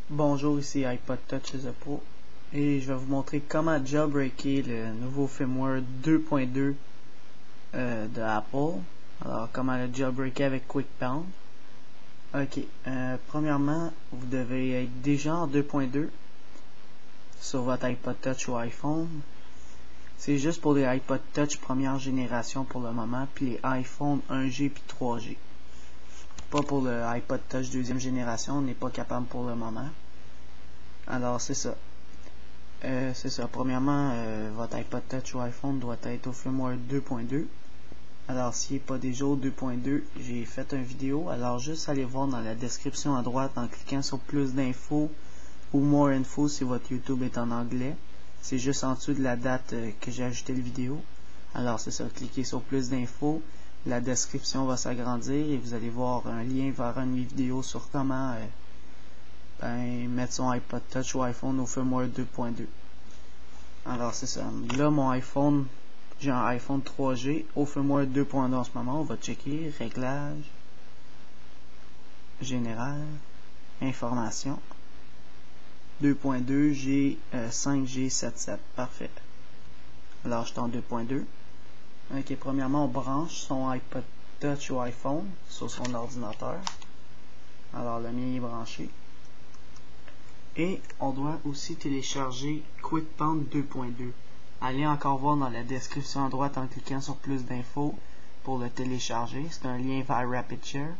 Bonjour, ici iPod Touch The Pro et je vais vous montrer comment jailbreaker le nouveau firmware 2.2 de Apple. Alors, comment le jailbreaker avec QuickPwn. Ok, premièrement, vous devez être déjà en 2.2 sur votre iPod Touch ou iPhone. C'est juste pour les iPod Touch première génération pour le moment, puis les iPhone 1G puis 3G. Pas pour le iPod Touch deuxième génération, on n'est pas capable pour le moment. Alors c'est ça. Premièrement, votre iPod Touch ou iPhone doit être au firmware 2.2. Alors s'il n'est pas déjà au 2.2, j'ai fait une vidéo. Alors juste allez voir dans la description à droite en cliquant sur plus d'infos ou more info si votre YouTube est en anglais. C'est juste en dessous de la date que j'ai ajouté la vidéo. Alors c'est ça, cliquez sur plus d'infos. La description va s'agrandir et vous allez voir un lien vers une vidéo sur comment mettre son iPod Touch ou iPhone au firmware 2.2. Alors c'est ça. Là mon iPhone, j'ai un iPhone 3G au firmware 2.2 en ce moment. On va checker réglages, général, information. 2.2, j'ai 5G77. Parfait. Alors je suis en 2.2. Ok, premièrement on branche son iPod Touch ou iPhone sur son ordinateur. Alors le mien est branché. Et on doit aussi télécharger QuickPwn 2.2. Allez encore voir dans la description à droite en cliquant sur plus d'infos pour le télécharger. C'est un lien vers RapidShare.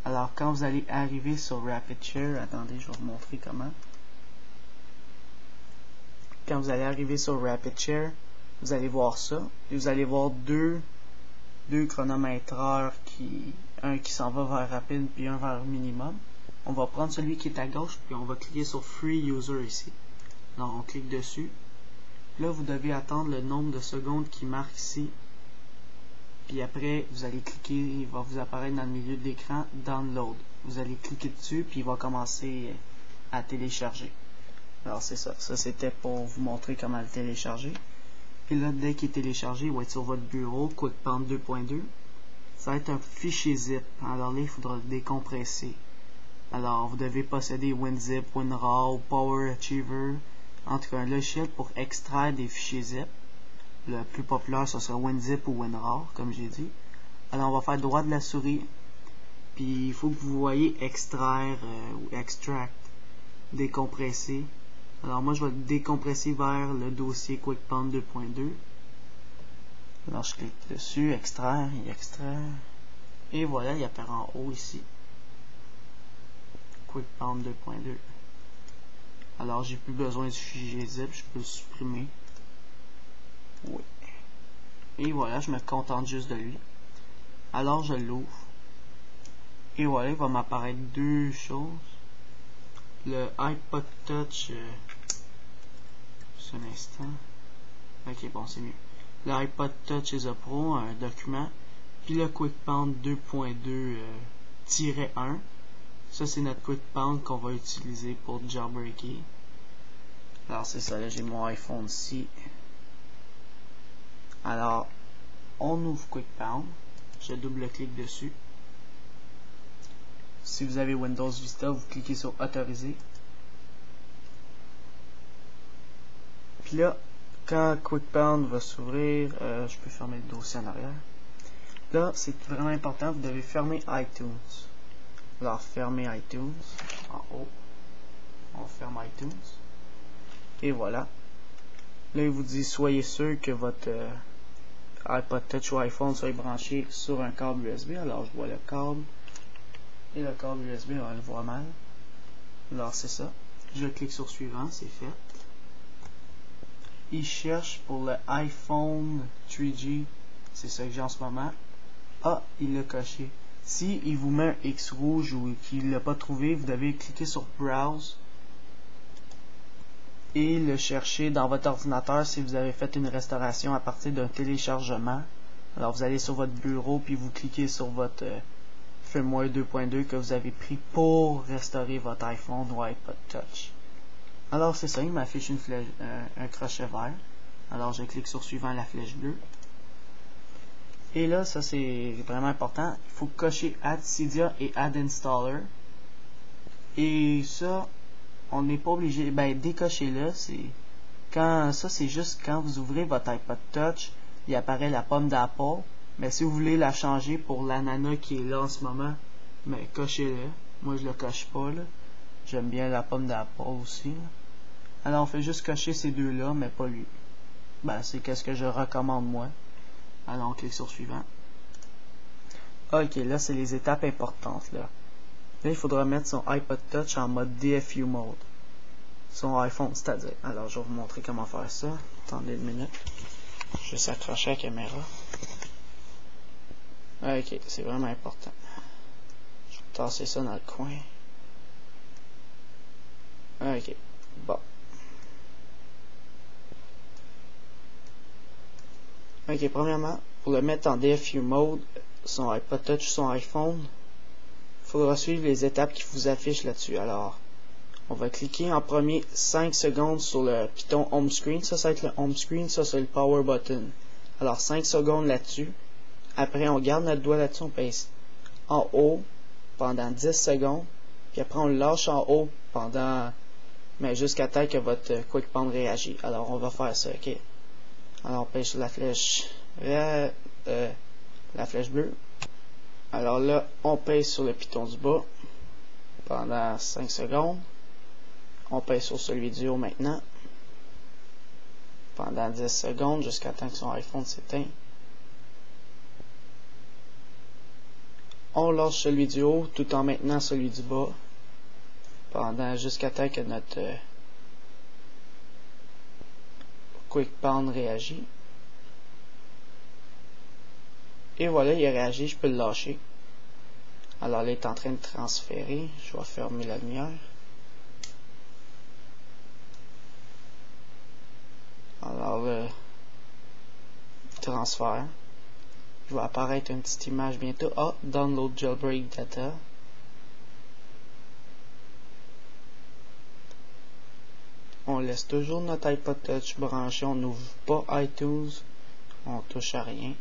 Alors quand vous allez arriver sur RapidShare, attendez, je vais vous montrer comment. Quand vous allez arriver sur RapidShare, vous allez voir ça. Et vous allez voir deux chronomètreurs, un qui s'en va vers rapide puis un vers minimum. On va prendre celui qui est à gauche puis on va cliquer sur Free User ici. Alors on clique dessus. Là vous devez attendre le nombre de secondes qui marque ici. Puis après vous allez cliquer, il va vous apparaître dans le milieu de l'écran Download. Vous allez cliquer dessus puis il va commencer à télécharger. Alors c'est ça. Ça c'était pour vous montrer comment le télécharger. Puis là dès qu'il est téléchargé, il va être sur votre bureau, QuickPwn 2.2. Ça va être un fichier zip. Alors là il faudra le décompresser. Alors, vous devez posséder WinZip, WinRAR ou PowerAchiever, en tout cas un logiciel pour extraire des fichiers zip. Le plus populaire, ce sera WinZip ou WinRAR, comme j'ai dit. Alors, on va faire droit de la souris, puis il faut que vous voyez extraire ou extract, décompresser. Alors, moi, je vais décompresser vers le dossier QuickPwn 2.2. Alors, je clique dessus, extraire, il extrait. Et voilà, il apparaît en haut ici. QuickPwn 2.2. Alors j'ai plus besoin du fichier zip, je peux le supprimer. Oui. Et voilà, je me contente juste de lui. Alors je l'ouvre. Et voilà, il va m'apparaître deux choses. Le iPod Touch. Juste un instant. Ok, bon, c'est mieux. Le iPod Touch The Pro, un document. Puis le QuickPwn 2.2-1. Ça, c'est notre QuickPwn qu'on va utiliser pour jailbreaker. Alors, c'est ça, là, j'ai mon iPhone ici. Alors, on ouvre QuickPwn. Je double-clique dessus. Si vous avez Windows Vista, vous cliquez sur Autoriser. Puis là, quand QuickPwn va s'ouvrir, je peux fermer le dossier en arrière. Là, c'est vraiment important, vous devez fermer iTunes. Alors, fermez iTunes en haut. On ferme iTunes. Et voilà. Là, il vous dit soyez sûr que votre iPod Touch ou iPhone soit branché sur un câble USB. Alors, je vois le câble. Et le câble USB, on le voit mal. Alors, c'est ça. Je clique sur suivant, c'est fait. Il cherche pour le iPhone 3G. C'est ça que j'ai en ce moment. Ah, il l'a coché. Si il vous met un X rouge ou qu'il ne l'a pas trouvé, vous devez cliquer sur Browse et le chercher dans votre ordinateur si vous avez fait une restauration à partir d'un téléchargement. Alors vous allez sur votre bureau puis vous cliquez sur votre firmware 2.2 que vous avez pris pour restaurer votre iPhone ou iPod Touch. Alors c'est ça, il m'affiche une flèche, un crochet vert. Alors je clique sur suivant la flèche bleue. Et là, ça c'est vraiment important. Il faut cocher Add Cydia et Add Installer. Et ça, on n'est pas obligé, ben décochez-le, c'est juste quand vous ouvrez votre iPod Touch, il apparaît la pomme d'Apple, mais si vous voulez la changer pour l'ananas qui est là en ce moment, mais cochez-le. Moi je le coche pas là. J'aime bien la pomme d'Apple aussi là. Alors on fait juste cocher ces deux-là, mais pas lui. Ben c'est qu'est-ce que je recommande moi. Alors on clique sur suivant. Ok, là c'est les étapes importantes là. Là il faudra mettre son iPod Touch en mode DFU mode. Son iPhone c'est-à-dire. Alors je vais vous montrer comment faire ça. Attendez une minute. Je vais s'accrocher à la caméra. Ok, c'est vraiment important. Je vais tasser ça dans le coin. Ok, bon. Ok, premièrement, pour le mettre en DFU mode, son iPod Touch, son iPhone, il faudra suivre les étapes qui vous affichent là-dessus. Alors, on va cliquer en premier 5 secondes sur le piton Home Screen. Ça va être le Home Screen, ça c'est le Power Button. Alors, 5 secondes là-dessus. Après, on garde notre doigt là-dessus, on pèse en haut pendant 10 secondes. Puis après, on le lâche en haut pendant... mais jusqu'à temps que votre Quick Pond réagit. Alors, on va faire ça, ok? Alors, on pèse sur la flèche bleue. Alors là, on pèse sur le piton du bas pendant 5 secondes. On pèse sur celui du haut maintenant pendant 10 secondes jusqu'à temps que son iPhone s'éteint. On lâche celui du haut tout en maintenant celui du bas pendant jusqu'à temps que notre Quick Pond réagit. Et voilà, il a réagi, je peux le lâcher. Alors là, il est en train de transférer. Je vais fermer la lumière. Alors le transfert. Il va apparaître une petite image bientôt. Ah, download jailbreak data. On laisse toujours notre iPod Touch branché. On n'ouvre pas iTunes. On touche à rien.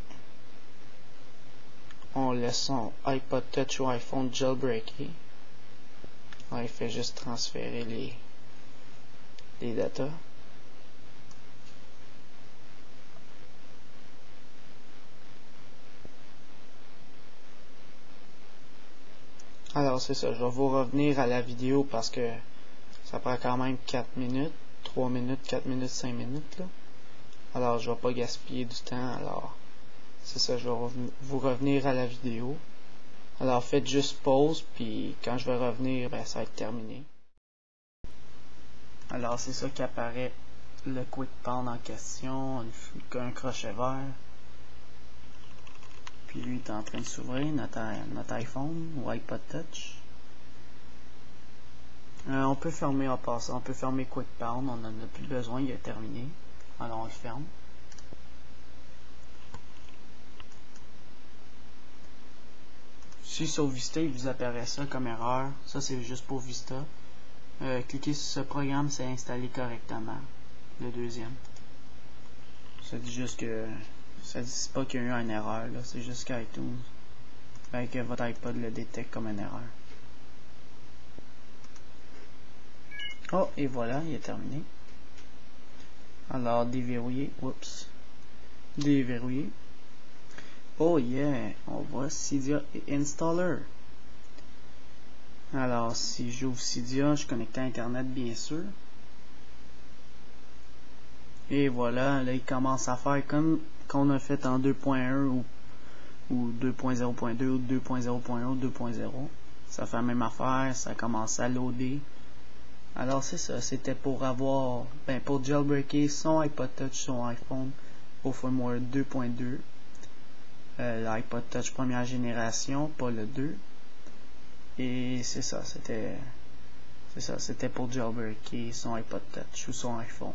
On laisse son iPod Touch ou iPhone jailbreaké. Alors, il fait juste transférer les datas. Alors c'est ça, je vais vous revenir à la vidéo parce que ça prend quand même 4 minutes, 3 minutes, 4 minutes, 5 minutes là. Alors je vais pas gaspiller du temps, alors c'est ça, je vais vous revenir à la vidéo. Alors faites juste pause, puis quand je vais revenir, ben ça va être terminé. Alors c'est ça qui apparaît, le Quick Pond en question, un crochet vert. Puis lui est en train de s'ouvrir, notre iPhone ou iPod Touch. On peut fermer en passant, on peut fermer Quick Pond, on n'en a plus besoin, il est terminé. Alors on le ferme. Si sur Vista il vous apparaît ça comme erreur, ça c'est juste pour Vista. Cliquez sur ce programme, c'est installé correctement. Le deuxième. Ça dit juste que ça dit pas qu'il y a eu une erreur, là, c'est juste qu'iTunes, que votre iPod le détecte comme une erreur. Oh, et voilà, il est terminé. Alors, déverrouiller, oups, déverrouiller. Oh yeah, on voit Cydia et Installer. Alors, si j'ouvre Cydia, je suis connecté à Internet, bien sûr. Et voilà, là, il commence à faire comme qu'on a fait en 2.1 ou 2.0.2 ou 2.0.1 ou 2.0. Ça fait la même affaire, ça commence à loader. Alors c'est ça, c'était pour avoir, pour jailbreaker son iPod Touch, son iPhone au firmware 2.2. L'iPod Touch première génération, pas le 2. Et c'est ça, c'était pour jailbreaker son iPod Touch ou son iPhone.